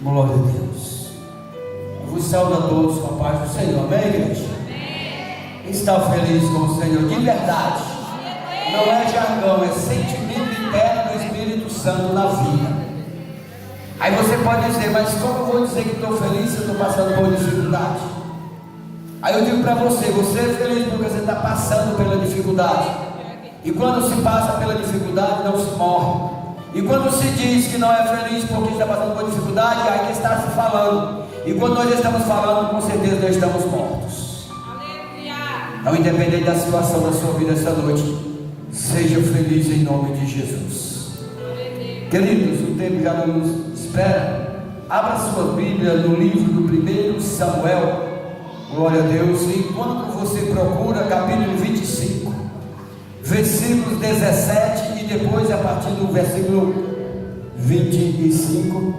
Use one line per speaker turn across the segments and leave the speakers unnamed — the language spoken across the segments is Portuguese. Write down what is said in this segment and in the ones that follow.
Glória a Deus. Eu vos saúdo a todos com a paz do Senhor. Amém, igreja? Amém. Quem está feliz com o Senhor de verdade? Não é jargão, é sentimento interno do Espírito Santo na vida. Aí você pode dizer, mas como eu vou dizer que estou feliz se eu estou passando por dificuldade? Aí eu digo para você, você é feliz porque você está passando pela dificuldade. E quando se passa pela dificuldade, não se morre. E quando se diz que não é feliz porque está passando por dificuldade, aí que está se falando. E quando nós estamos falando, com certeza nós estamos mortos. Então, independente da situação da sua vida essa noite, seja feliz em nome de Jesus. Queridos, o tempo já não nos espera. Abra sua Bíblia no livro do 1 Samuel. Glória a Deus. Enquanto você procura, capítulo 25, versículos 17 e depois a partir do versículo 25,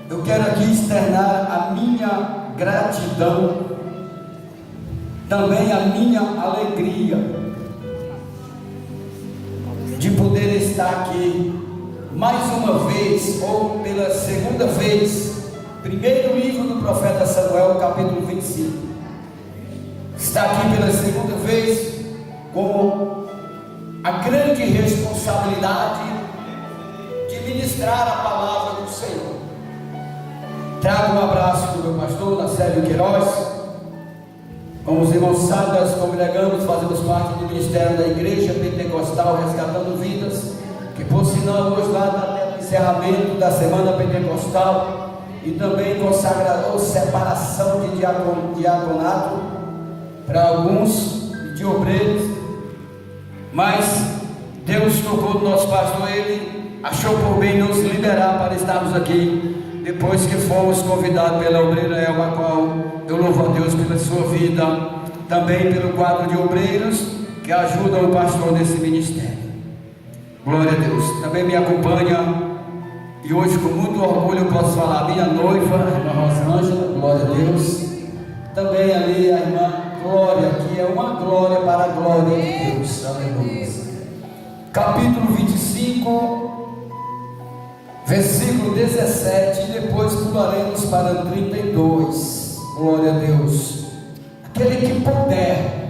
eu quero aqui externar a minha gratidão, também a minha alegria de poder estar aqui mais uma vez, ou pela segunda vez. Primeiro livro do profeta Samuel, capítulo 25. Está aqui pela segunda vez com a grande responsabilidade de ministrar a palavra do Senhor. Trago um abraço do meu pastor Nacélio Queiroz. Como os irmãos sabem, nós congregamos, fazemos parte do ministério da Igreja Pentecostal Resgatando Vidas, que por sinal hoje lá está no encerramento da Semana Pentecostal e também consagração, separação de diaconato para alguns de obreiros. Mas Deus tocou no nosso pastor, ele achou por bem nos liberar para estarmos aqui, depois que fomos convidados pela obreira Elma, a qual eu louvo a Deus pela sua vida, também pelo quadro de obreiros que ajudam o pastor nesse ministério. Glória a Deus. Também me acompanha, e hoje com muito orgulho eu posso falar, minha noiva, a irmã Rosângela, glória a Deus. Também ali a irmã Glória, que é uma glória para a glória de Deus. Aleluia. Capítulo 25, versículo 17, e depois pularemos para o 32. Glória a Deus. Aquele que puder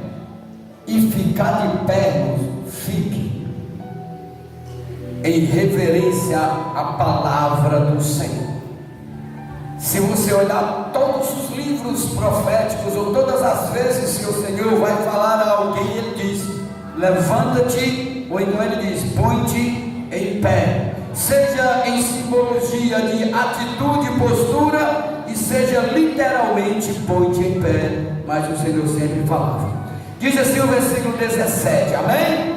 e ficar de pé, fique em reverência à palavra do Senhor. Se você olhar todos os livros proféticos, ou todas as vezes que o Senhor vai falar a alguém, ele diz: levanta-te, ou então ele diz: põe-te em pé, seja em simbologia de atitude e postura, e seja literalmente põe-te em pé. Mas o Senhor sempre falava. Diz assim o versículo 17, amém?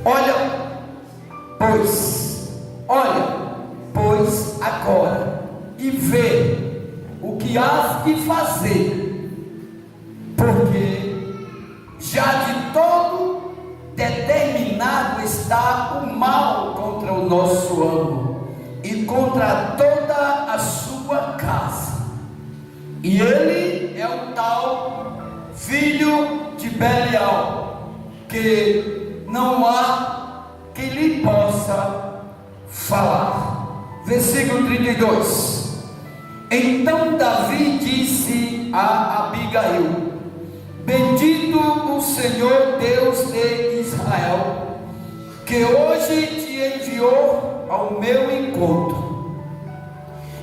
Olha, pois agora, e vê o que hás de fazer, porque já de todo determinado está o mal contra o nosso amo e contra toda a sua casa. E ele é o tal filho de Belial, que não há que lhe possa falar. Versículo 32. Então Davi disse a Abigail: bendito o Senhor Deus de Israel, que hoje te enviou ao meu encontro,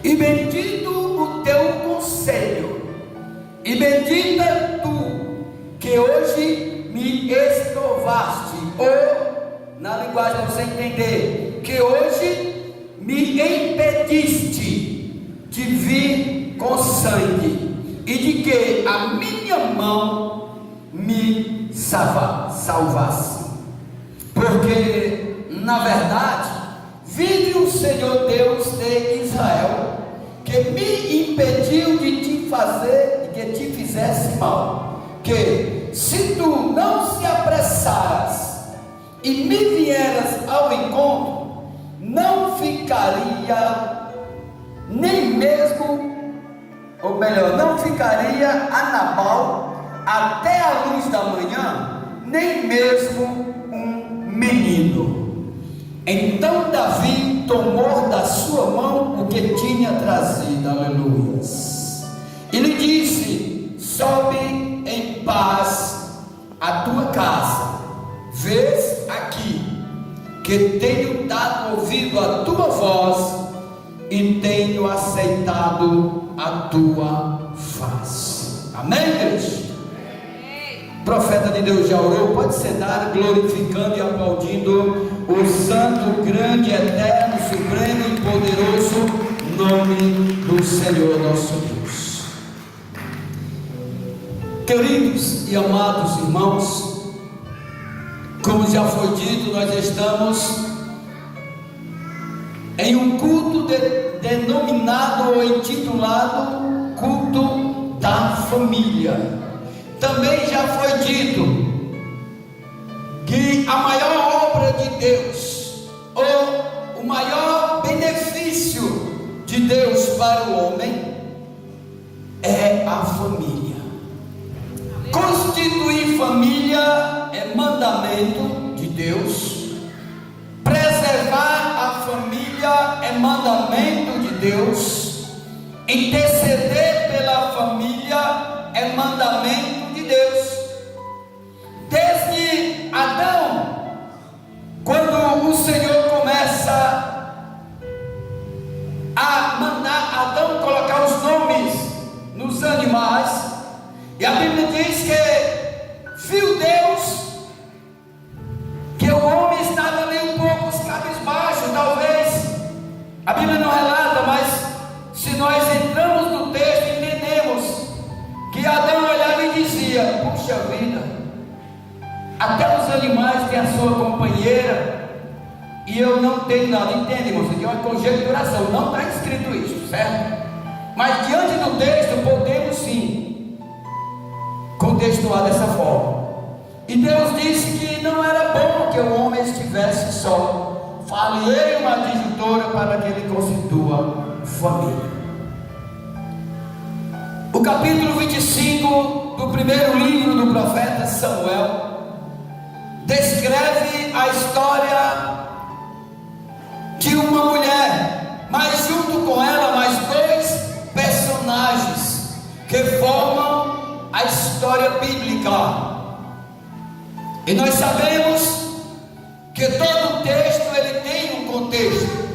e bendito o teu conselho, e bendita tu, que hoje me estrovaste, ou, na linguagem para você entender, que hoje me impediste de vir com sangue, e de que a minha mão me salvasse. Porque, na verdade, vive o Senhor Deus de Israel, que me impediu de te fazer, que te fizesse mal, que se tu não se apressaras e me vieras ao encontro, não ficaria nem mesmo, ou melhor, não ficaria a Nabal até a luz da manhã, nem mesmo um menino. Então Davi tomou da sua mão o que tinha trazido. Aleluia. E lhe disse: sobe em paz a tua casa. Vês aqui que tenho dado ouvido à tua voz e tenho aceitado a tua face. Amém, Deus? O profeta de Deus já orou. Pode sentar, glorificando e aplaudindo o santo, grande, eterno, supremo e poderoso nome do Senhor nosso Deus. Queridos e amados irmãos, como já foi dito, nós estamos em um culto denominado ou intitulado culto da família. Também já foi dito que a maior obra de Deus, ou o maior benefício de Deus para o homem, é a família. Constituir família é mandamento de Deus. Preservar a família é mandamento de Deus. Interceder pela família é mandamento de Deus. Desde Adão, quando o Senhor começa a mandar Adão colocar os nomes nos animais, e a Bíblia diz que viu Deus que o homem estava ali um pouco cabisbaixo, talvez. A Bíblia não relata, mas se nós entramos no texto, entendemos que Adão olhava e dizia: puxa vida, até os animais têm a sua companheira e eu não tenho nada. Entende, irmãos? Aqui é uma conjecturação, não está escrito isso, certo? Mas diante do texto podemos sim contextuar dessa forma. E Deus disse que não era bom que o homem estivesse só. Falei uma adjutora para que ele constitua família. O capítulo 25 do primeiro livro do profeta Samuel descreve a história de uma mulher, mas junto com ela mais dois personagens que formam a história bíblica. E nós sabemos que todo texto ele tem um contexto.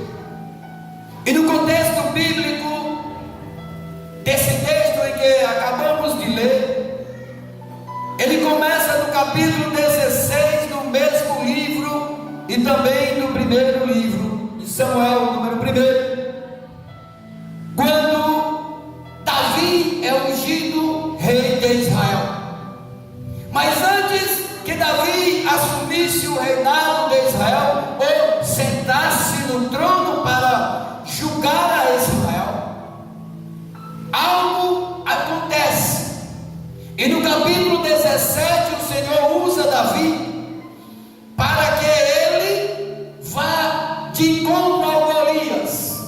E no contexto bíblico desse texto em que acabamos de ler, ele começa no capítulo 16 do mesmo livro e também no primeiro livro de Samuel, número 1, quando Davi é ungido rei de Israel. Mas antes que Davi assumisse o reinado de Israel, ou sentasse no trono para julgar a Israel, algo acontece. E no capítulo 17 o Senhor usa Davi para que ele vá de encontro ao Golias.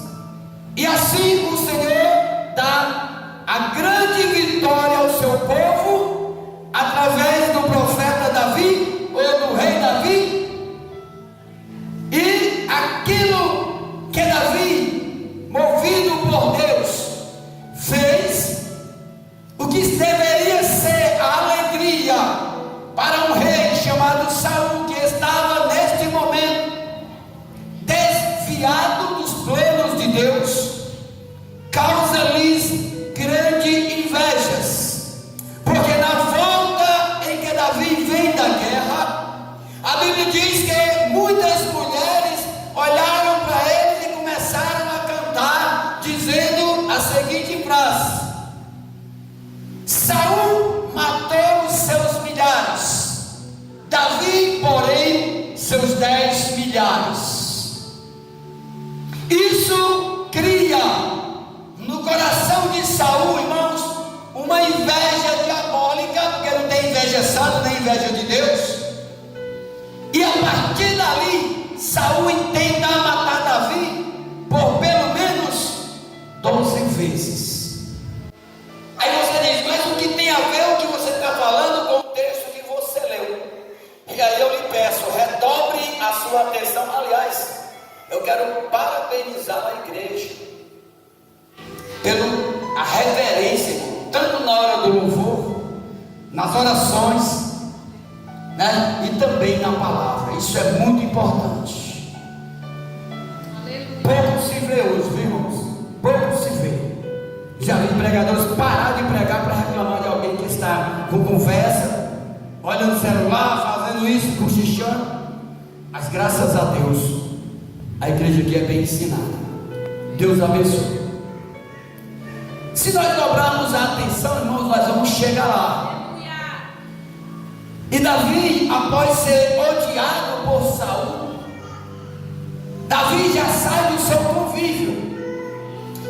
E assim o Senhor dá a grande vitória ao seu povo através do profeta Davi, ou do rei Davi. E aquilo que Davi, movido por Deus, fez, o que deveria ser a alegria para um rei chamado Saul, que estava neste momento desviado dos planos de Deus, causa-lhes grande invejas, porque na volta em que Davi vem da guerra, a Bíblia diz que muitas mulheres olharam para eles e começaram a cantar, dizendo a seguinte frase: Saul matou os seus milhares, Davi, porém, seus 10 milhares. Isso cria no coração de Saul, irmãos, uma inveja diabólica, porque não tem inveja santa nem inveja de Deus. E a partir dali, Saul intenta matar Davi por pelo menos 12 vezes. Aí você diz: mas o que tem a ver o que você está falando com o texto que você leu? E aí eu lhe peço, redobre a sua atenção. Aliás, eu quero parabenizar a igreja pela reverência, irmão, tanto na hora do louvor, nas orações, né? E também na palavra. Isso é muito importante. Pouco se vê hoje, viu, irmãos? Pouco se vê. Já vi pregadores parar de pregar para reclamar de alguém que está com conversa, olhando o celular, fazendo isso, cochichando. Mas graças a Deus, a igreja aqui é bem ensinada. Deus abençoe. Se nós dobrarmos a atenção, irmãos, nós vamos chegar lá. E Davi, após ser odiado por Saul, Davi já sai do seu convívio,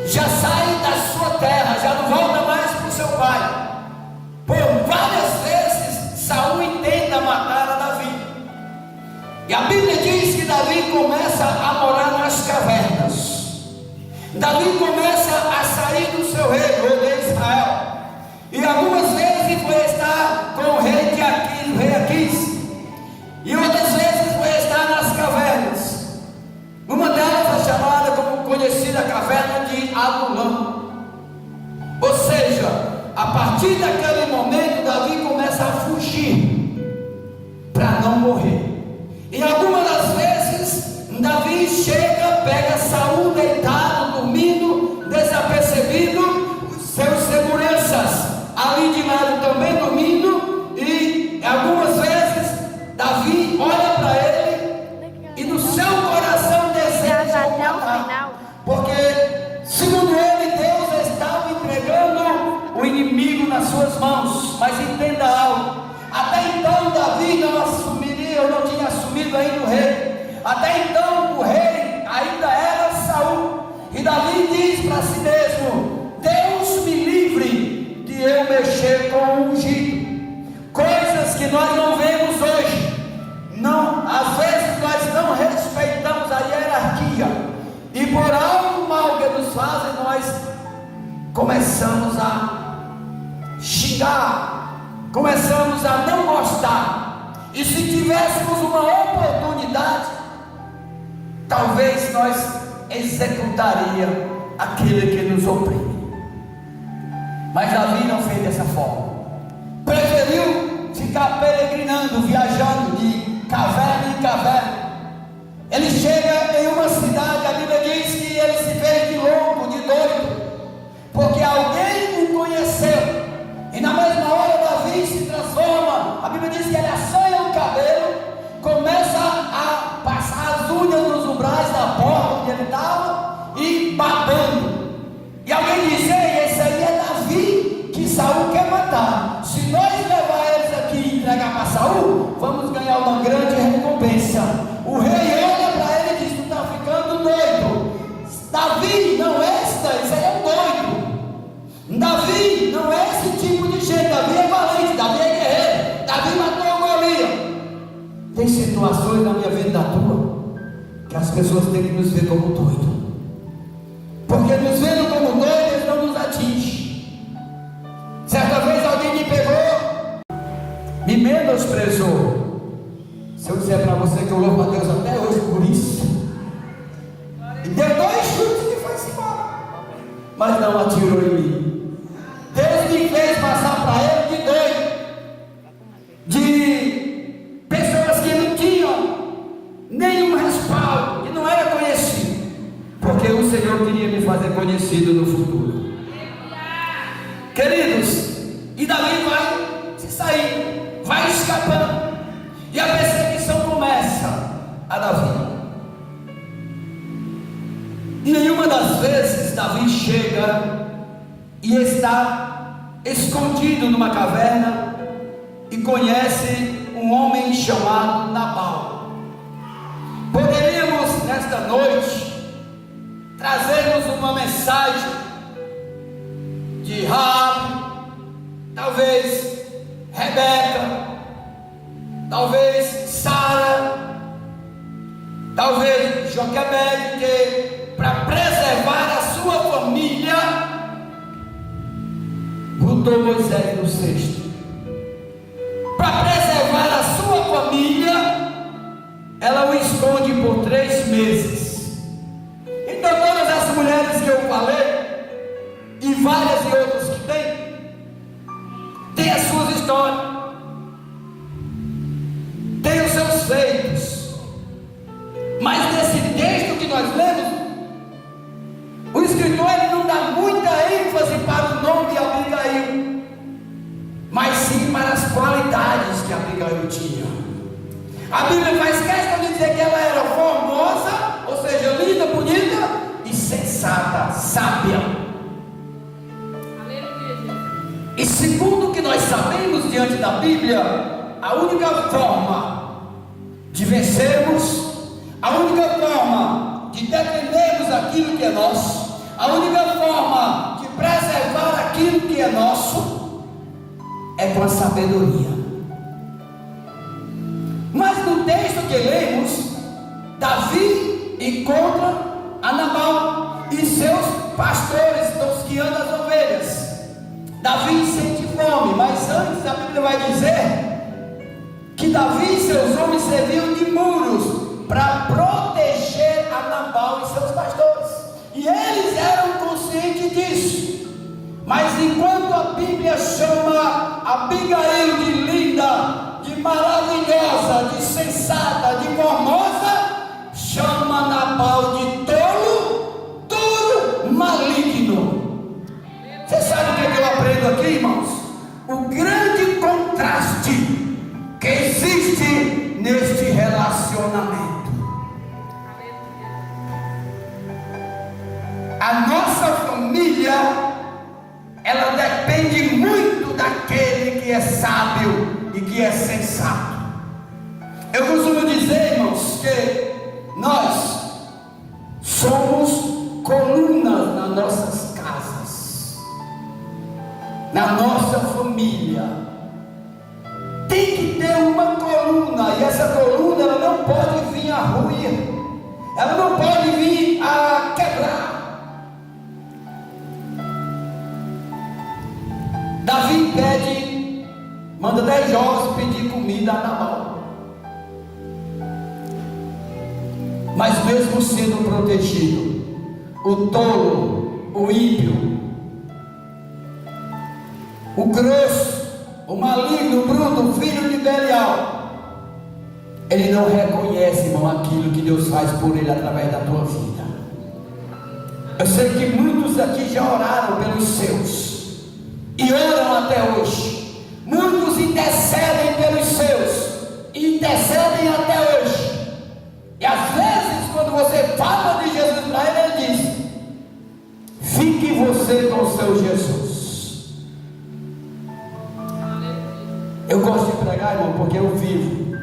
já sai da sua terra, já não volta mais para o seu pai. Por várias vezes Saul intenta matar a Davi, e a Bíblia diz que Davi começa a morar nas cavernas. Davi começa a sair do seu reino de Israel, e algumas vezes foi estar com o rei Aquis, e outras vezes foi estar nas cavernas. Uma delas é chamada, como conhecida, a caverna de Adulão. Ou seja, a partir daquele momento Davi começa a fugir para não morrer. E algumas das vezes Davi chega, pega Saul deitado, dormindo, desapercebido, seus seguranças ali de lado também dormindo, e algumas vezes Davi olha para ele e no seu coração deseja o matar, porque segundo ele Deus estava entregando o inimigo nas suas mãos. Mas entenda algo: até então Davi não tinha assumido ainda o rei. Até então o rei ainda era Saul, e Davi diz para si mesmo: Deus me livre de eu mexer com o ungido. Coisas que nós não vemos hoje. Não, às vezes nós não respeitamos a hierarquia, e por algo mal que nos fazem, nós começamos a xingar, começamos a não gostar. E se tivéssemos uma oportunidade, talvez nós executaria aquele que nos oprime. Mas Davi não fez dessa forma. Preferiu ficar peregrinando, viajando de caverna em caverna. Ele chega em uma cidade, a Bíblia diz que ele se fez de louco, de doido, porque alguém o conheceu. E na mesma hora Davi se transforma. A Bíblia diz que ele assanha o cabelo, começa a passar as unhas nos umbrais da porta onde ele estava e babando. E alguém diz: ei, esse aí é Davi que Saul quer matar. Se nós levar eles aqui e entregar para Saul, vamos ganhar uma grande recompensa. O rei olha para ele e diz: tu está ficando doido. Davi não é esse daí, esse aí é um doido. Davi não é esse tipo de gente. Davi é valente, Davi é guerreiro, Davi matou o Golias. Tem situações na minha vida e na tua que as pessoas têm que nos ver como doido, porque nos vendo como doido, eles não nos atingem. Certa vez alguém me pegou, me menosprezou. Se eu disser para você que eu louvo a Deus até hoje por isso, e deu 2 chutes e foi-se embora, mas não atirou em mim. Deus me fez passar para ele de doido, de pessoas que não tinham nenhum respaldo, que não era conhecido, porque o Senhor queria me fazer conhecido no futuro. Queridos, e Davi vai se sair, vai escapando, e a perseguição começa a Davi. E nenhuma das vezes Davi chega e está escondido numa caverna e conhece um homem chamado Nabal. Poderíamos nesta noite trazermos uma mensagem de Raabe, talvez Rebeca, talvez Sara, talvez Joquebede, que para preservar a sua família botou Moisés no cesto. Para preservar a sua família, ela o esconde por 3 meses. A Bíblia faz questão de dizer que ela era formosa, ou seja, linda, bonita e sensata, sábia. E segundo o que nós sabemos diante da Bíblia, a única forma de vencermos, a única forma de defendermos aquilo que é nosso, a única forma de preservar aquilo que é nosso, é com a sabedoria. Mas no texto que lemos, Davi encontra a Nabal e seus pastores, os que andam as ovelhas. Davi sente fome, mas antes a Bíblia vai dizer que Davi e seus homens serviam de muros para proteger a Nabal e seus pastores, e eles eram conscientes disso. Mas enquanto a Bíblia chama Abigail de linda, de maravilhosa, de sensata, de formosa, chama Nabal de tolo, duro, maligno. Você sabe o que eu aprendo aqui, irmãos? O grande contraste que existe neste relacionamento. A nossa família, ela depende muito daquele que é sábio e que é sensato. Eu costumo dizer, irmãos, que nós somos colunas nas nossas casas, na nossa família. Tem que ter uma coluna, e essa coluna ela não pode vir a ruir, ela não pode vir a quebrar. Davi manda 10 jovens pedir comida a Nabal. Mas mesmo sendo protegido, o tolo, o ímpio, o grosso, o maligno, o bruto, o filho de Belial, ele não reconhece, irmão, aquilo que Deus faz por ele através da tua vida. Eu sei que muitos aqui já oraram pelos seus e oram até hoje. Muitos intercedem pelos seus e intercedem até hoje. E às vezes, quando você fala de Jesus para ele, ele diz: fique você com o seu Jesus. Eu gosto de pregar, irmão, porque eu vivo.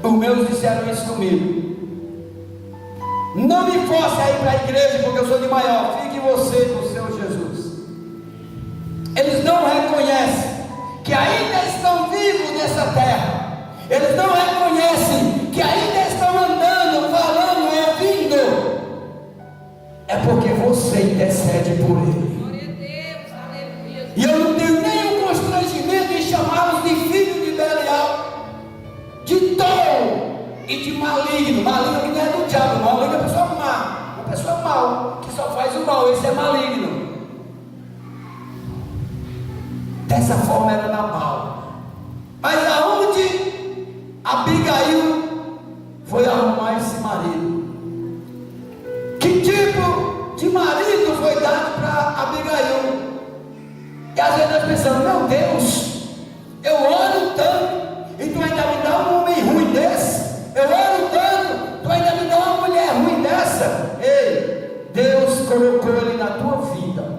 Os meus disseram isso comigo: não me force a ir para a igreja porque eu sou de maior. Fique você com o seu Jesus. Eles não reconhecem que ainda estão vivos nessa terra. Eles não reconhecem que ainda estão andando, falando, ouvindo. É porque você intercede por ele. E eu não tenho nenhum constrangimento em chamá-los de filho de Belial, de tolo e de maligno. Maligno que não é do diabo, maligno é uma pessoa má, uma pessoa mal, que só faz o mal. Esse é maligno. Dessa forma era Nabal. Mas aonde Abigail foi arrumar esse marido? Que tipo de marido foi dado para Abigail? E às vezes nós pensamos: meu Deus, eu oro tanto e tu ainda me dá um homem ruim desse? Eu oro tanto, tu ainda me dá uma mulher ruim dessa? Ei, Deus colocou ele na tua vida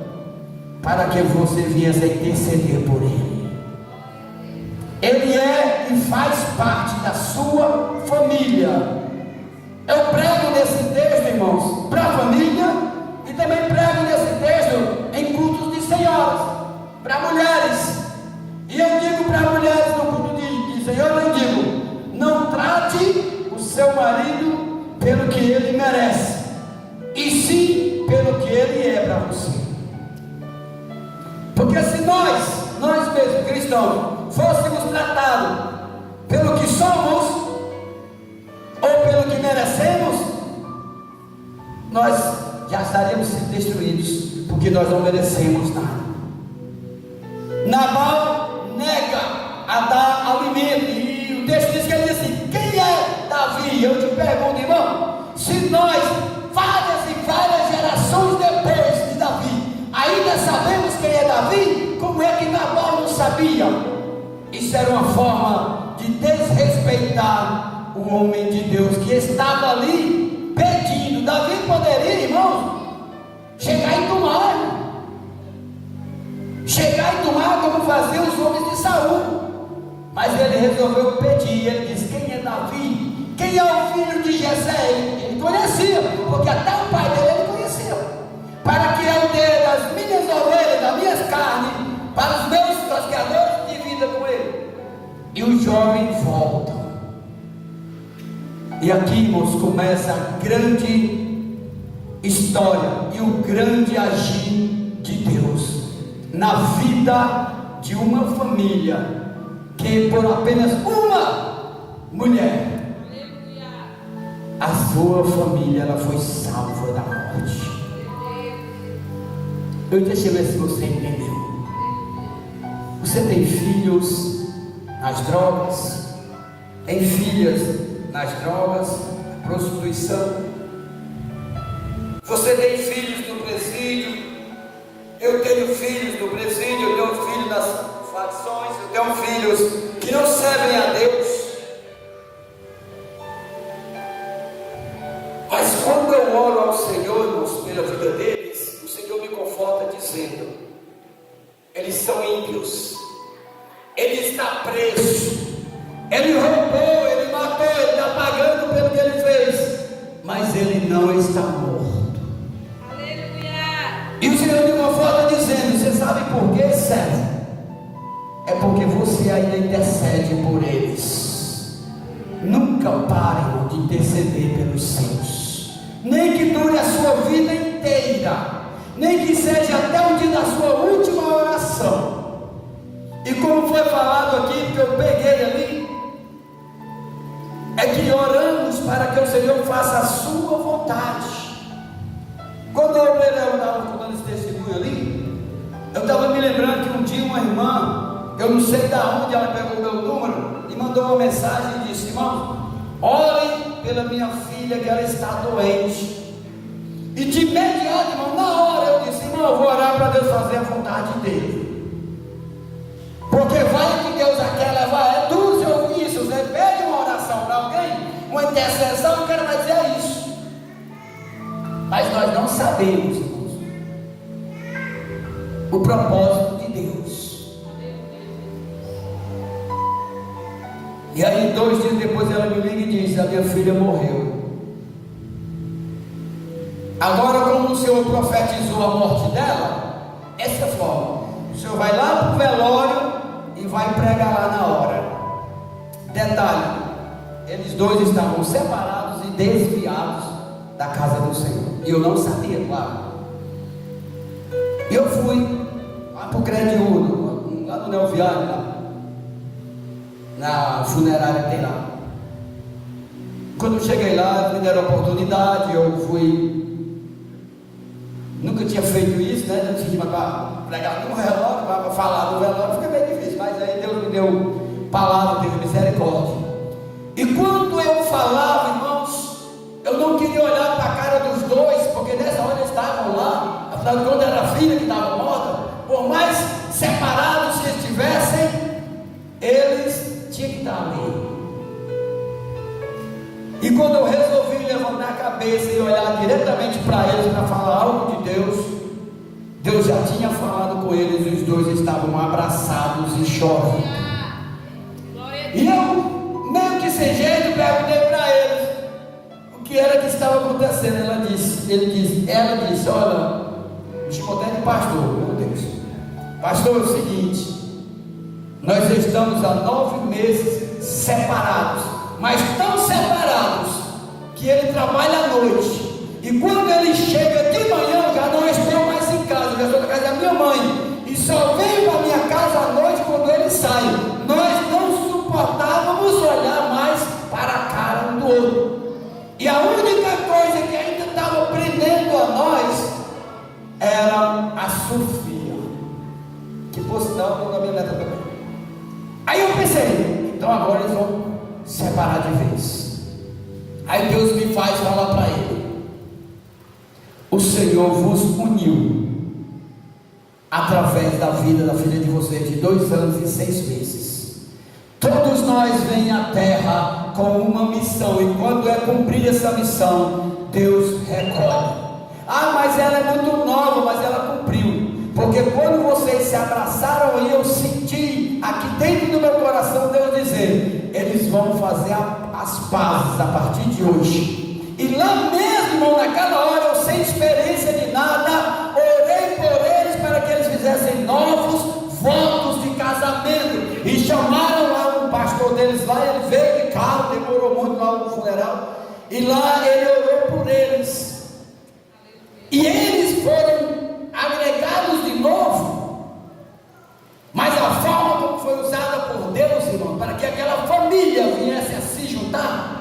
para que você viesse a interceder por ele. Ele é e faz parte da sua família. Eu prego nesse texto, irmãos, para a família, e também prego nesse texto em cultos de senhoras, para mulheres. E eu digo para mulheres no culto de senhora, eu digo: não trate o seu marido pelo que ele merece, e sim pelo que ele é para você. Porque se nós mesmos cristãos, fôssemos tratados pelo que somos ou pelo que merecemos, nós já estaríamos destruídos, porque nós não merecemos nada. Nabal nega a dar alimento, e o texto diz que ele diz assim: quem é Davi? Eu te pergunto, irmão, se nós, várias e várias gerações depois de Davi, ainda sabemos quem é Davi, como é que Nabal não sabia? Isso era uma forma de desrespeitar o homem de Deus que estava ali pedindo. Davi poderia, irmãos, chegar e tomar como faziam os homens de Saul, mas ele resolveu pedir. Ele disse: quem é Davi? Quem é o filho de Jessé? Ele conhecia, porque até o pai dele ele conhecia. Para que eu dê das minhas ovelhas, das minhas carnes, para os meus tosqueadores de vida com ele. E o jovem volta. E aqui, irmãos, começa a grande história e o grande agir de Deus na vida de uma família que por apenas uma mulher, a sua família ela foi salva da morte. Deixa eu ver se você entendeu. Você tem filhos nas drogas, tem filhas nas drogas, prostituição. Você tem filhos no presídio. Eu tenho filhos no presídio, eu tenho filhos nas facções, eu tenho filhos que não servem a Deus. Mas quando eu oro ao Senhor, irmãos, pela vida deles, o Senhor me conforta dizendo: eles são ímpios, ele está preso, ele roubou, ele matou, ele está pagando pelo que ele fez, mas ele não está morto. E o Senhor me conforta dizendo: você sabe por quê, Sérgio? É porque você ainda intercede por eles. Nunca parem de interceder pelos seus, nem que dure a sua vida inteira, nem que seja até o dia da sua última oração. E como foi falado aqui, que eu peguei ali, é que oramos para que o Senhor faça a sua vontade. Quando eu estava contando esse testemunho ali, eu estava me lembrando que um dia uma irmã, eu não sei de onde ela pegou o meu número, e mandou uma mensagem e disse: irmão, orem pela minha filha que ela está doente. E de imediato, irmão, na hora eu disse: irmão, eu vou orar para Deus fazer a vontade dele, porque vai que Deus quer levar. É duro se ouvir isso. Você pede uma oração para alguém, uma intercessão, o cara vai dizer isso. Mas nós não sabemos, irmãos, o propósito de Deus. E aí 2 dias depois ela me liga e diz: a minha filha morreu. Agora, como o Senhor profetizou a morte dela, essa forma: o Senhor vai lá para o velório e vai pregar lá na hora. Detalhe: eles dois estavam separados e desviados da casa do Senhor, e eu não sabia, claro. E eu fui lá para o Crediúdo, lá no Neoviário, lá na funerária que tem lá. Quando eu cheguei lá, me deram a oportunidade, eu fui. Nunca tinha feito isso, né? Eu tinha para pregar no velório, para falar no velório, fica bem difícil, mas aí Deus me deu palavra, teve misericórdia. E quando eu falava, irmãos, eu não queria olhar para a cara dos dois, porque nessa hora eles estavam lá, afinal de contas era a filha que estava morta. Por mais separados que estivessem, eles tinham que estar ali. E quando eu resolvi levantar a cabeça e olhar diretamente para eles para falar algo de Deus, Deus já tinha falado com eles, e os dois estavam abraçados e chorando. E eu, meio que sem jeito, perguntei para eles o que era que estava acontecendo. Ela disse: olha, me chamou até de pastor, meu Deus. Pastor, é o seguinte, nós estamos há 9 meses separados, mas tão separados que ele trabalha à noite, e quando ele chega de manhã, eu já não estou mais em casa, já estou na casa da minha mãe, e só venho para minha casa à noite quando ele sai. Nós não suportávamos olhar mais para a cara um do outro, e a única coisa que ainda estava prendendo a nós era a Sofia, que por sinal é da minha neta também. Aí eu pensei: então agora eles vão separar de vez. Aí Deus me faz falar para ele: o Senhor vos uniu através da vida da filha de vocês de 2 anos e 6 meses. Todos nós vêm à terra com uma missão, e quando é cumprida essa missão, Deus recolhe. Ah, mas ela é muito nova, mas ela cumpriu, porque quando vocês se abraçaram aí, eu senti aqui dentro do meu coração Deus dizer: eles vão fazer as pazes a partir de hoje. E lá mesmo, naquela hora, eu sem experiência de nada, orei por eles para que eles fizessem novos votos de casamento, e chamaram lá um pastor deles lá, ele veio de carro, demorou muito lá no funeral, e lá ele orou por eles, e eles foram agregados de novo. Mas a forma como foi usada por Deus, irmão, para que aquela família viesse a se juntar,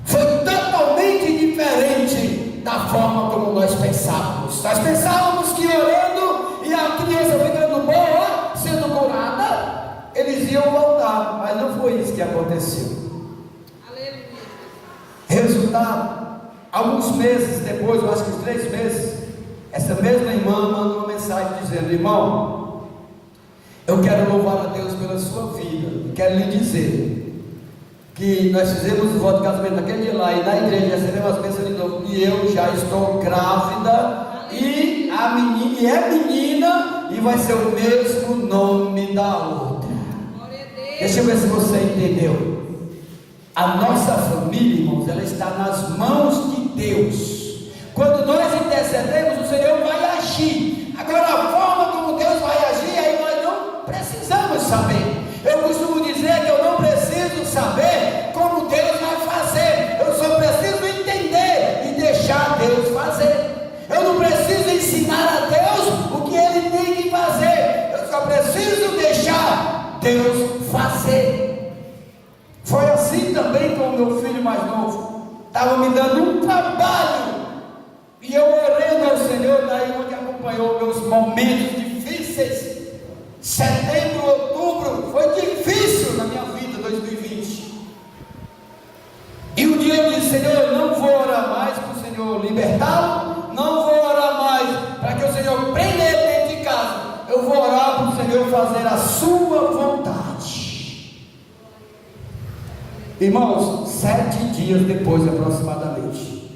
foi totalmente diferente da forma como nós pensávamos. Nós pensávamos que orando e a criança ficando boa, sendo curada, eles iam voltar, mas não foi isso que aconteceu. Aleluia. Resultado, alguns meses depois, eu acho que 3 meses, essa mesma irmã mandou uma mensagem dizendo: irmão, eu quero louvar a Deus pela sua vida, e quero lhe dizer que nós fizemos o voto de casamento naquele dia lá, e na igreja recebemos as bênçãos de novo, e eu já estou grávida, e a menina, e é menina, e vai ser o mesmo nome da outra. Deixa eu ver se você entendeu. A nossa família, irmãos, ela está nas mãos de Deus. Quando nós intercedemos, o Senhor vai agir. Agora, a forma como Deus vai agir, aí nós não precisamos saber. Eu costumo dizer que eu não preciso saber como Deus vai fazer, eu só preciso entender e deixar Deus fazer. Eu não preciso ensinar a Deus o que Ele tem que fazer, eu só preciso deixar Deus fazer. Foi assim também com o meu filho mais novo, estava me dando um trabalho, e eu orando ao Senhor, daí onde acompanhou meus momentos difíceis. Setembro, outubro, foi difícil na minha vida, 2020. E um dia eu disse: Senhor, eu não vou orar mais para o Senhor libertá-lo, não vou orar mais para que o Senhor prenda ele dentro de casa, eu vou orar para o Senhor fazer a sua vontade. Irmãos, 7 dias depois aproximadamente,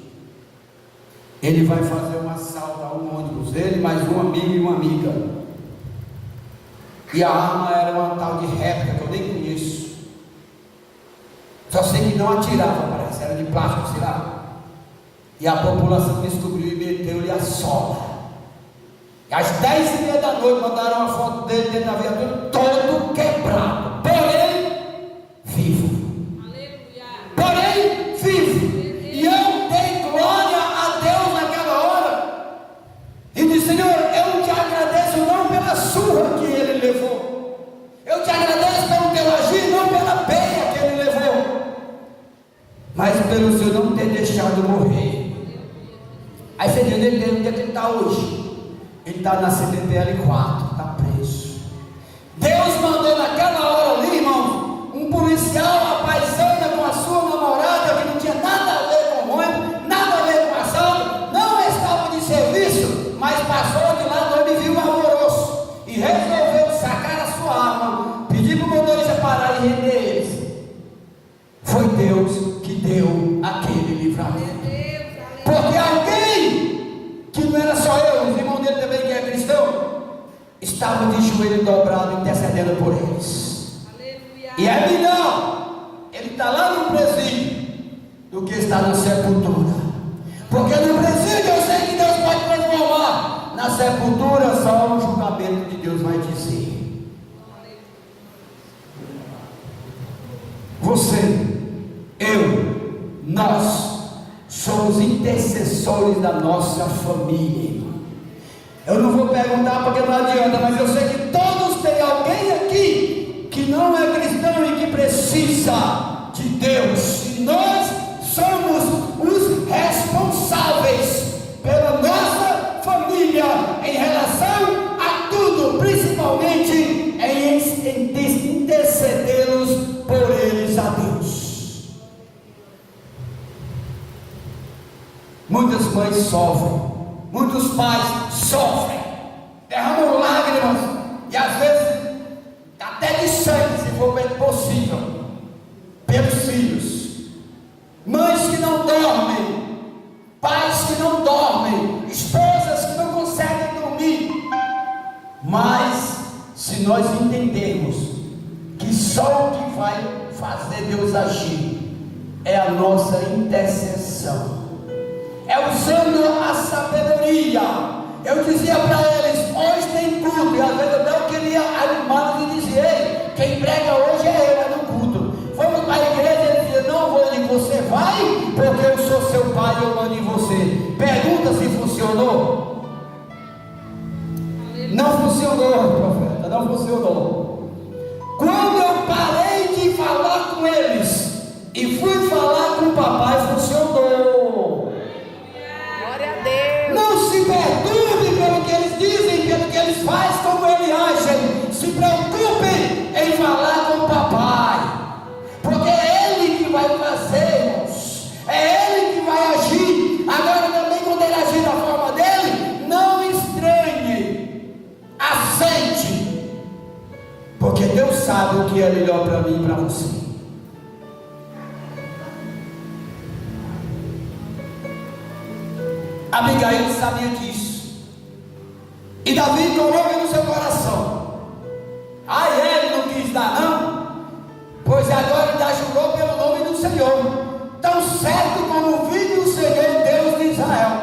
ele vai fazer um assalto a um ônibus, ele mais um amigo e uma amiga. E a arma era uma tal de réplica que eu nem conheço. Só sei que não atirava, parece, era de plástico, sei lá. E a população descobriu e meteu-lhe a sola. E às 10h30 da noite mandaram uma foto dele dentro da viatura, todo quebrado, porém vivo. Aleluia. Porém vivo. E eu dei glória a Deus naquela hora. E disse: Senhor, eu te agradeço não pela surra que ele levou, eu te agradeço pelo teu agir, não pela peia que ele levou, mas pelo Senhor não ter deixado morrer. Aí você diz: onde é que ele está hoje? Ele está na CPPL 4, está preso. Deus mandou naquela hora ali, irmão, um policial apaixona com a sua namorada, que não tinha nada a ver com o ônibus, nada a ver com o assalto, não estava de serviço, mas passou de lá, ele viu um alvoroço e resolveu sacar a sua arma, pedir para o motorista parar e render eles. Foi Deus que deu aquele livramento. Porque alguém, que não era só eu, os irmãos dele também que é cristão, estava de joelho dobrado intercedendo por eles. Aleluia. E é melhor ele está lá no presídio do que está na sepultura. Porque no presídio eu sei que Deus pode transformar, na sepultura só o julgamento de Deus vai dizer. Você, eu, nós somos intercessores da nossa família. Eu não vou perguntar porque não adianta, mas eu sei que todos têm alguém aqui que não é cristão e que precisa de Deus. E nós somos os responsáveis pela nossa família em relação a tudo, principalmente em intercedê-los por eles a Deus. Muitas mães sofrem, muitos pais sofrem, derramam lágrimas e às vezes até de sangue, se for possível. só o que vai fazer Deus agir é a nossa intercessão, é usando a sabedoria. Eu dizia para eles: hoje tem culto, e às vezes eu não queria animá-los e dizer: ei, quem prega hoje é eu, é no culto. Vamos para a igreja. Ele dizia: não vou onde você vai, porque eu sou seu pai e eu mando em você. Pergunta se funcionou. Não funcionou, profeta, não funcionou. Quando eu parei de falar com eles e fui falar com o papai, funcionou.
Glória a Deus.
Não se perturbe pelo que eles dizem, pelo que eles fazem, como eles agem. Se preocupe em falar com o papai, porque é ele que vai fazer, irmãos. É ele que vai agir. Agora também, quando ele agir da forma dele, não estranhe, aceite, porque Deus sabe o que é melhor para mim e para você. Abigail sabia disso, e Davi colocou no seu coração. Ele não quis dar não, pois agora ainda jurou pelo nome do Senhor, tão certo como vive o Senhor Deus de Israel,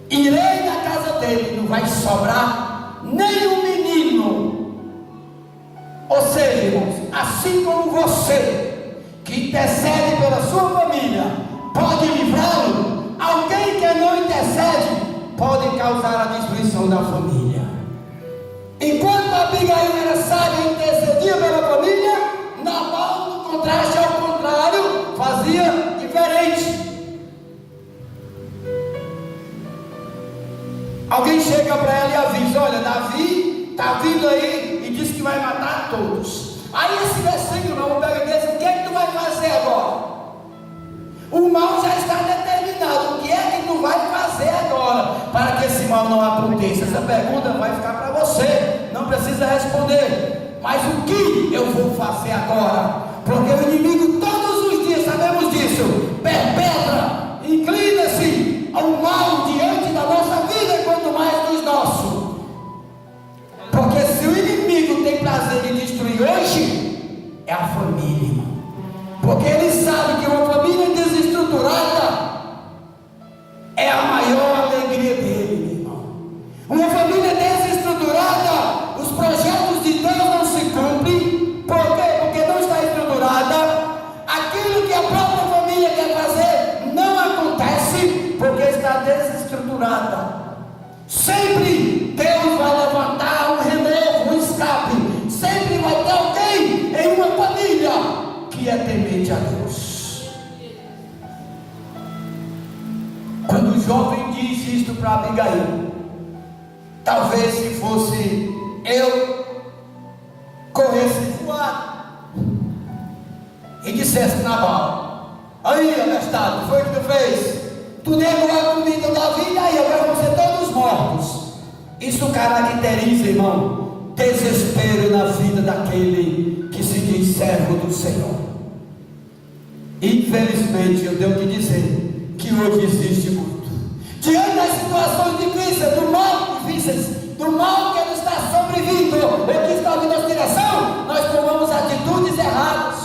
irei na casa dele, não vai sobrar nenhum menino. Ou seja, irmãos, assim como você que intercede pela sua família pode livrá-lo, alguém que não intercede pode causar a destruição da família. Enquanto Abigail era sábia e intercedia pela família, Nabal, no contraste, ao contrário, fazia diferente. Alguém chega para ela e avisa: olha, Davi está vindo aí e diz que vai matar todos. Aí esse versículo, não pega e diz: o que é que tu vai fazer agora? O mal já está determinado. O que é que tu vai fazer agora para que esse mal não aconteça? Essa pergunta vai ficar para você, não precisa responder. Mas o que eu vou fazer agora? Porque o inimigo todos os dias, sabemos disso, perpetra, inclina-se ao mal diante da nossa vida, quanto mais dos nossos. Porque se o inimigo tem prazer em destruir hoje, é a família, irmão. Porque ele sabe que uma família desestruturada é a maior alegria dele, meu irmão. Uma família desestruturada, os projetos de Deus não se cumprem. Por quê? Porque não está estruturada. Aquilo que a própria família quer fazer não acontece, porque está desestruturada. Sempre Deus vai levantar um renovo, um escape. Sempre vai ter alguém em uma família que é temente a Deus. Quando o jovem diz isto para Abigail, talvez se fosse eu, corresse voar e dissesse: Nabal, aí abestado, foi o que tu fez? Tu negou a comida da vida, aí agora vão ser todos mortos. Isso caracteriza, irmão, desespero na vida daquele que se diz servo do Senhor. Infelizmente, eu devo te dizer que hoje existe muito. Diante das situações difíceis, do mal que está sobrevindo, ou que está vindo à direção, nós tomamos atitudes erradas.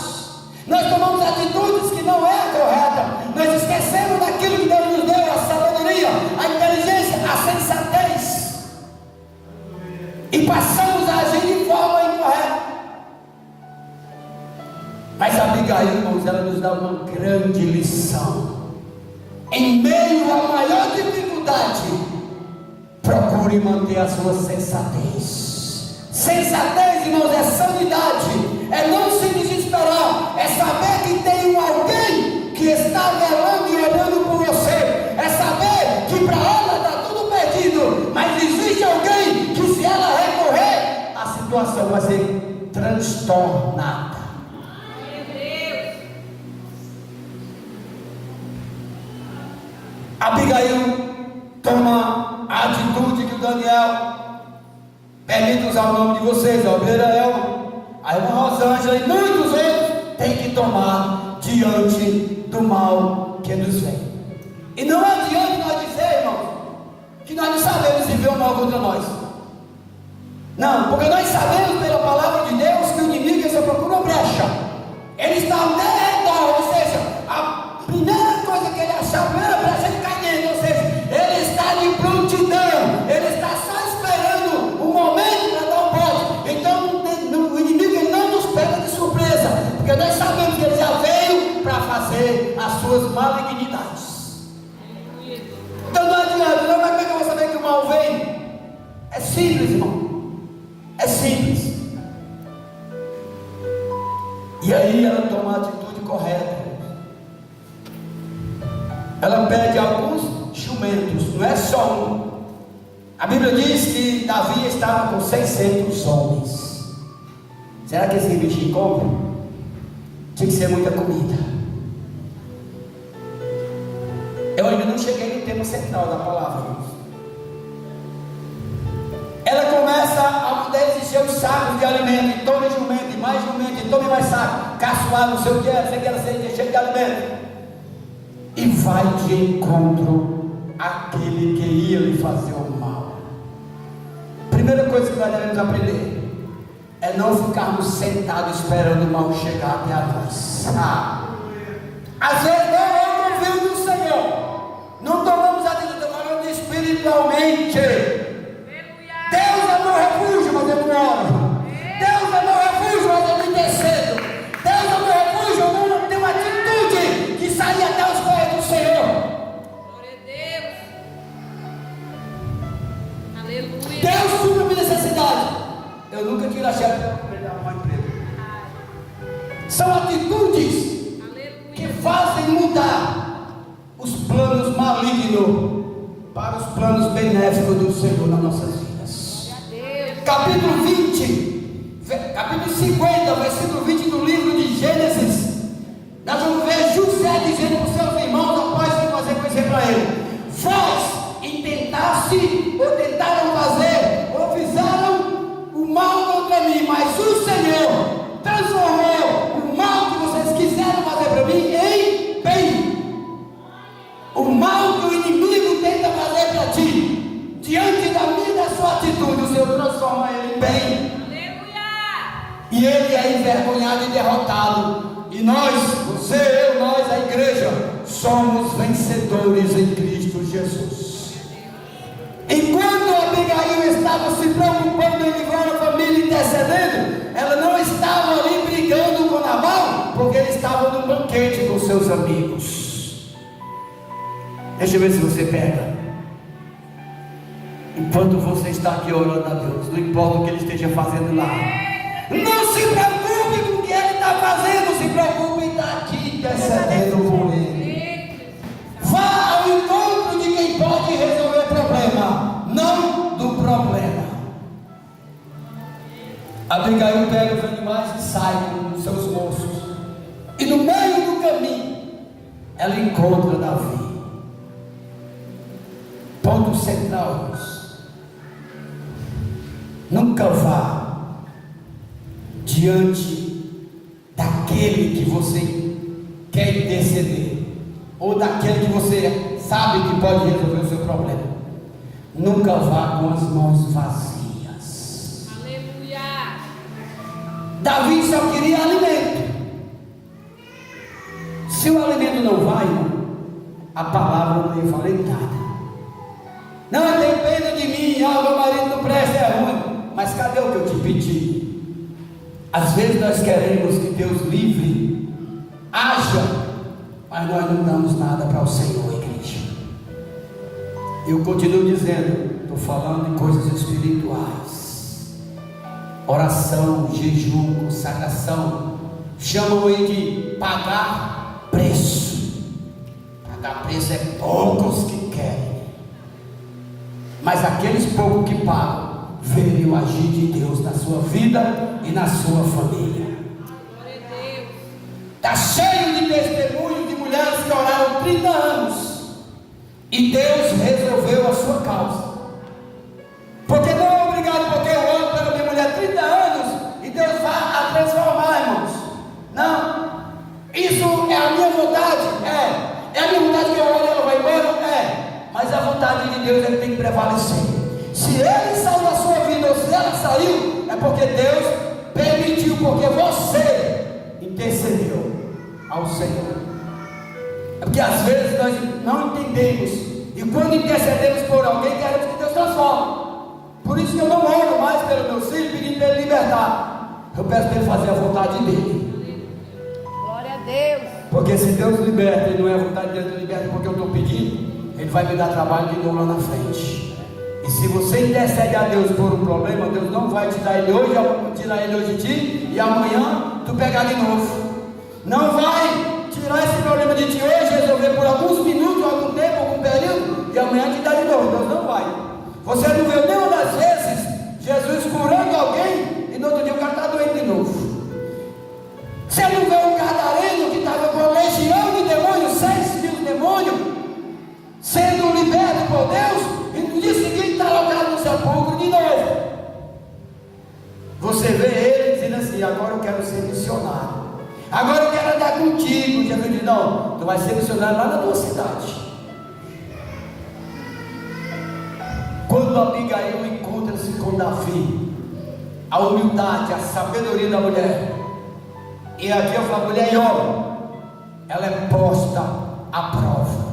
Nós tomamos atitudes que não é correta. Nós esquecemos daquilo que Deus nos deu, a sabedoria, a inteligência, a sensatez, e passamos a agir de forma incorreta. Mas Abigail, irmãos, ela nos dá uma grande lição. Em meio à maior dificuldade, procure manter a sua sensatez. Sensatez, irmãos, é sanidade, é não se desesperar, é saber que tem alguém que está velando e olhando por você, é saber que para ela está tudo perdido, mas existe alguém que, se ela recorrer, a situação vai ser transtornada. Abigail toma a atitude que o Daniel, permite usar o nome de vocês, ó, Berael, a irmã Rosângela e muitos outros têm que tomar diante do mal que nos vem. E não adianta nós dizer, irmãos, que nós não sabemos se vê o mal contra nós. Não, porque nós sabemos pela palavra de Deus que o inimigo, essa suas malignidades. Então não adianta, não, mas como é que eu vou saber que o mal vem? É simples, irmão. É simples. E aí ela toma a atitude correta. Ela pede alguns jumentos, não é só um. A Bíblia diz que Davi estava com 600 homens. Será que esse bichinho come? Tinha que ser muita comida. Eu ainda não cheguei no tema central da palavra. Ela começa a mandar exigir os sacos de alimento, e tome jumento, e tome mais saco, caçoar, não sei o que era, sei que era cheio de alimento. E vai de encontro àquele que ia lhe fazer o mal. Primeira coisa que nós devemos aprender é não ficarmos sentados esperando o mal chegar até a nós. Às vezes não ouvimos do Senhor, não tomamos a atitude, falando espiritualmente. Deus é meu refúgio, mas eu não oro. Deus é meu refúgio, mas eu não intercedo. Deus é meu refúgio, eu não tenho atitude que sair até os pés do Senhor.
Glória a Deus. Aleluia.
Deus supre a minha necessidade. Eu nunca tiro a chefe para arrumar emprego. São atitudes que fazem mudar os planos malignos para os planos benéficos do Senhor nas nossas vidas. Capítulo 20, capítulo 50, versículo 20 do livro de Gênesis. Nós vamos ver José dizendo para os seus irmãos, após que fazer conhecer para ele: vós intentaste, ou tentaram fazer, ou fizeram o mal contra mim, mas o Senhor transformou o mal que vocês quiseram fazer para mim em bem. O mal que o inimigo tenta fazer para ti, diante da minha e da sua atitude, o Senhor transforma ele em bem.
Aleluia!
E ele é envergonhado e derrotado. E nós, você, eu, nós, a igreja, somos vencedores em Cristo Jesus. Enquanto Abigail estava se preocupando em livrar a família, intercedendo, ela não estava ali brigando com Nabal, porque ele estava no banquete com seus amigos. Deixa eu ver se você pega. Enquanto você está aqui orando a Deus, não importa o que ele esteja fazendo lá, não se preocupe com o que ele está fazendo, se preocupe em estar aqui intercedendo por ele. Vá ao encontro de quem pode resolver o problema, não do problema. Abigail pega os animais e sai com os seus moços, e no meio do caminho ela encontra Davi. Ponto central, irmãos. Nunca vá diante daquele que você quer interceder, ou daquele que você sabe que pode resolver o seu problema. Nunca vá com as mãos vazias.
Aleluia!
Davi só queria alimento. Se o alimento não vai, a palavra não ia valer nada. Não tem pena de mim, meu marido não presta, é ruim. Mas cadê o que eu te pedi? Às vezes nós queremos que Deus livre, haja, mas nós não damos nada para o Senhor, igreja. Eu continuo dizendo, estou falando de coisas espirituais. Oração, jejum, consagração, chamam aí de pagar preço. Pagar preço é poucos que querem, mas aqueles poucos que pagam verem o agir de Deus na sua vida e na sua família. Está cheio de testemunhos de mulheres que oraram 30 anos e Deus resolveu a sua causa. Porque não é obrigado porque eu oro pela minha mulher 30 anos e Deus vai a transformar, irmãos. Não, isso é a minha vontade, é a minha vontade que eu oro e ela vai embora, mas a vontade de Deus é que tem que prevalecer. Se ele saiu da sua vida ou se ela saiu, é porque Deus permitiu, porque você intercedeu ao Senhor. É porque às vezes nós não entendemos, e quando intercedemos por alguém, queremos que Deus transforme. Por isso que eu não oro mais pelo meu filho, pedindo para ele libertar. Eu peço para ele fazer a vontade dele.
Glória a Deus.
Porque se Deus liberta e não é a vontade de Deus liberta porque eu estou pedindo, Ele vai me dar trabalho de novo lá na frente. E se você intercede a Deus por um problema, Deus não vai te dar ele hoje, tirar ele hoje de ti, e amanhã tu pegar de novo. Não vai tirar esse problema de ti hoje, resolver por alguns minutos, algum tempo, algum período, e amanhã te dar de novo. Deus não vai. Você não viu nenhuma das vezes Jesus curando alguém e no outro dia o cara está doente de novo. Você não vê um gadareno que estava com legião de demônios, 6.000 demônios, sendo liberto por Deus, e no dia seguinte está alocado no sepulcro de novo. Você vê ele dizendo assim: agora eu quero ser missionário, agora eu quero andar contigo. Jesus diz: não, tu vai ser missionário lá na tua cidade. Quando Abigail encontra-se com Davi, a humildade, a sabedoria da mulher, e aqui eu falo, mulher e homem, ela é posta à prova.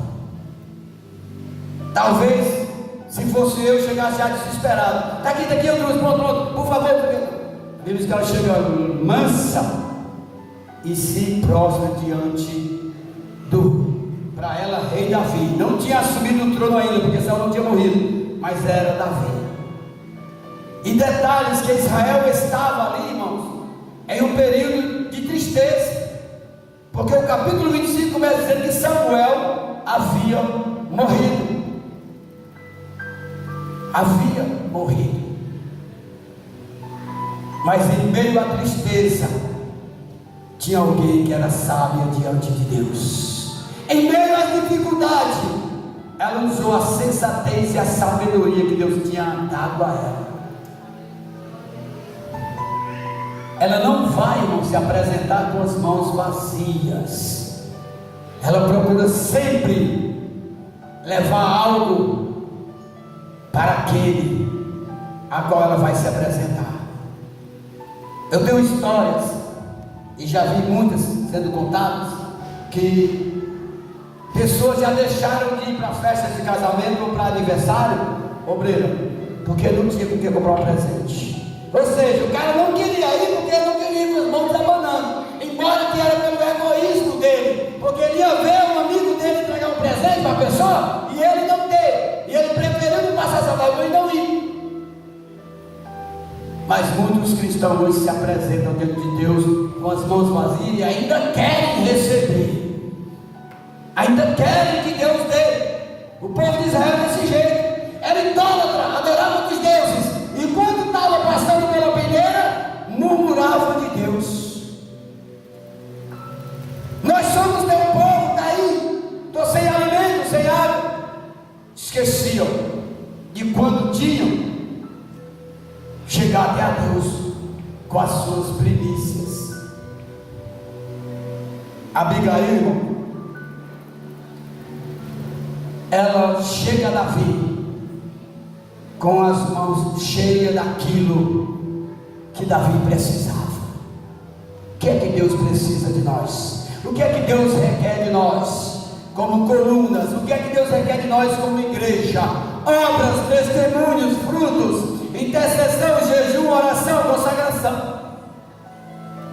Talvez, se fosse eu, chegasse já desesperado. Daqui, eu trouxe, pronto, por favor. A Bíblia diz que ela chega mansa e se prostra diante para ela, rei Davi. Não tinha assumido o trono ainda, porque Saul não tinha morrido, mas era Davi. E detalhes que Israel estava ali, irmãos, em um período de tristeza, porque o capítulo 25 começa dizendo que Samuel havia morrido. Mas em meio à tristeza tinha alguém que era sábia diante de Deus. Em meio às dificuldades, ela usou a sensatez e a sabedoria que Deus tinha dado a ela. Ela não vai, irmão, se apresentar com as mãos vazias. Ela procura sempre levar algo para aquele a qual ela vai se apresentar. Eu tenho histórias, e já vi muitas sendo contadas, que pessoas já deixaram de ir para festas de casamento ou para aniversário, obreiro, porque não tinha com que comprar um presente. Ou seja, o cara não queria ir porque não queria ir com as mãos abanando, embora que era pelo egoísmo dele, porque ele ia ver um amigo dele entregar um presente para a pessoa e ele não ter, e ele preferiu não passar essa vergonha e não ir. Mas muitos cristãos hoje se apresentam diante de Deus com as mãos vazias e ainda querem receber, ainda querem que Deus dê. O povo de Israel desse jeito, era idólatra, adorava outros deuses, e quando estava passando pela peneira, murmurava de Deus. Nós somos teu povo, está aí, estou sem alimento, sem água. Esqueciam de quando tinham chegar até a Deus com as suas primícias. Abigail, ela chega a Davi com as mãos cheias daquilo que Davi precisava. O que é que Deus precisa de nós? O que é que Deus requer de nós como colunas? O que é que Deus requer de nós como igreja? Obras, testemunhos, frutos, intercessão, jejum, oração, consagração.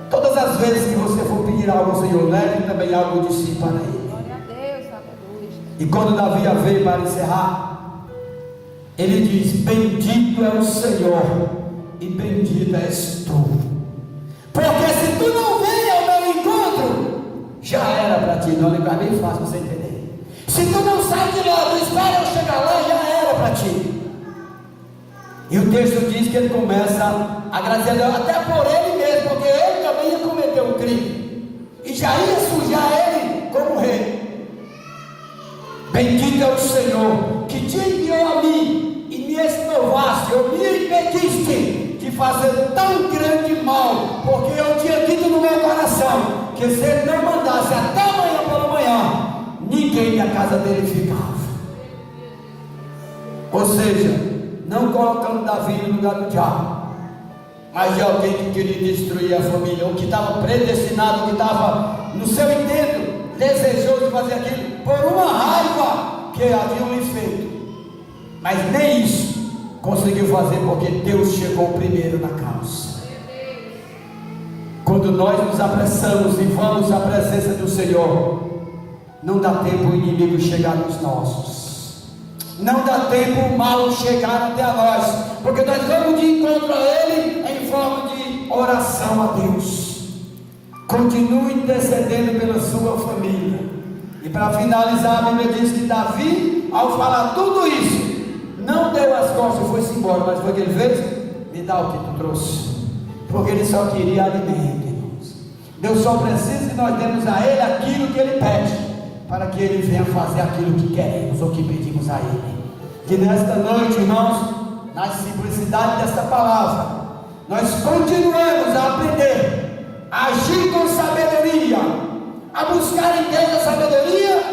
Todas as vezes que você for pedir algo ao Senhor, leve também algo de si para Ele.
Glória a Deus, aleluia.
E quando Davi veio para encerrar, ele diz: bendito é o Senhor e bendito és tu, porque se tu não vem ao meu encontro, já era para ti. Não, é bem fácil você entender. Se tu não sai de lá, tu espera eu chegar lá, já era para ti. E o texto diz que ele começa a agradecer a Deus, até por ele mesmo, porque ele também ia cometer um crime, e já ia sujar ele como rei. Bendito é o Senhor, que te enviou a mim, e me esnovaste, ou me impediste de fazer tão grande mal, porque eu tinha dito no meu coração, que se ele não mandasse até amanhã pela manhã, ninguém da casa dele ficava. Ou seja, não colocando Davi no lugar do diabo, mas de alguém que queria destruir a família, ou que estava predestinado, que estava no seu intento, desejoso de fazer aquilo, por uma raiva que haviam lhe feito, mas nem isso conseguiu fazer, porque Deus chegou primeiro na causa. Quando nós nos apressamos e vamos à presença do Senhor, não dá tempo o inimigo chegar nos nossos, não dá tempo o mal chegar até a nós, porque nós vamos de encontro a Ele em forma de oração a Deus. Continue intercedendo pela sua família. E para finalizar, a Bíblia diz que Davi, ao falar tudo isso, não deu as costas e foi-se embora. Mas foi o que ele fez? Me dá o que tu trouxe, porque ele só queria alimento, irmãos. Deus só precisa que nós demos a Ele aquilo que Ele pede, para que Ele venha fazer aquilo que queremos ou que pedimos a Ele. Que nesta noite, irmãos, na simplicidade desta palavra, nós continuemos a aprender a agir com sabedoria, a buscar em Deus a sabedoria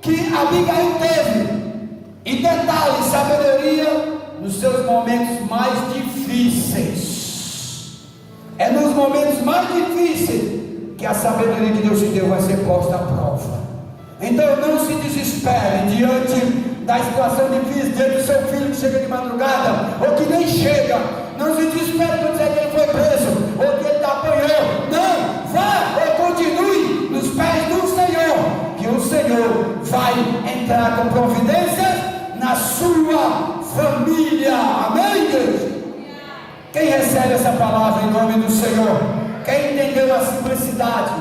que Abigail teve. E detalhe, sabedoria nos seus momentos mais difíceis. É nos momentos mais difíceis que a sabedoria que Deus te deu vai ser posta à prova. Então não se desespere diante da situação difícil, diante do seu filho que chega de madrugada, ou que nem chega. Não se desespere por dizer que ele foi preso, ou que ele apanhou. Não, vá ou continue nos pés do Senhor, que o Senhor vai entrar com providências na sua família. Amém, igreja? Quem recebe essa palavra em nome do Senhor? Quem entendeu a simplicidade?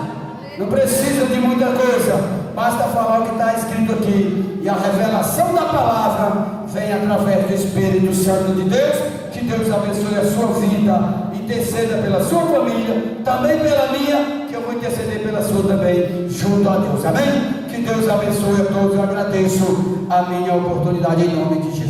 Não precisa de muita coisa, basta falar o que está escrito aqui, e a revelação da palavra vem através do Espírito Santo de Deus. Que Deus abençoe a sua vida, interceda pela sua família, também pela minha, que eu vou interceder pela sua também, junto a Deus. Amém? Que Deus abençoe a todos. Eu agradeço a minha oportunidade em nome de Jesus.